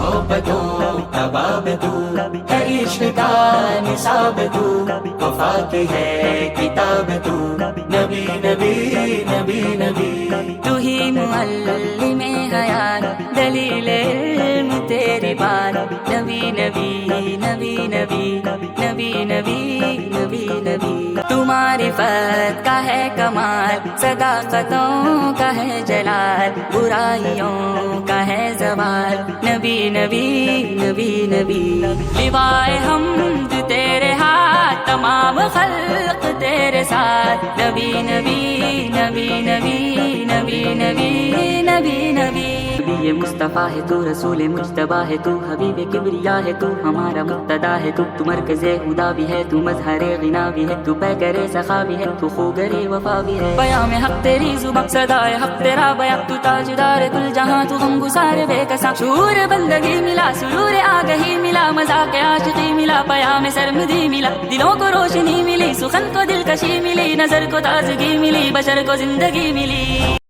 محبتوں کا باب تو ہے، عشق کا نصاب تو، وفا کی ہے کتاب تو، نبی نبی نبی نبی تو ہی معلم حیات، دلیل علم تیری بات، نبی نبی نبی نبی نبی نبی نبی نبی تمہاری فتح کا ہے کمال، صداقتوں کا ہے جلال، برائیوں کا ہے زوال، نبی نبی نبی نبی لوائے حمد تیرے ہاتھ، تمام خلق تیرے ساتھ، نبی نبی نبی نبی نبی نبی نبی نبی یہ مصطفیٰ ہے تو، رسول مجتبیٰ ہے تو، حبیب کبریا ہے تو، ہمارا مقتدا ہے تو مرکز خدا بھی ہے تو، مظہر غنا بھی ہے تو، پیکر سخا بھی ہے تو، خوگر وفا بھی ہے، پیام حق تیری زبان، صدائے حق تیرا بیاں، تو تاجدار کل جہاں، تو غم گسار بے کساں، شعور بندگی ملا، سرور آگہی ملا، مذاق عاشقی ملا، پیام سرمدی ملا، دلوں کو روشنی ملی، سخن کو دلکشی ملی، نظر کو تازگی ملی، بشر کو زندگی ملی۔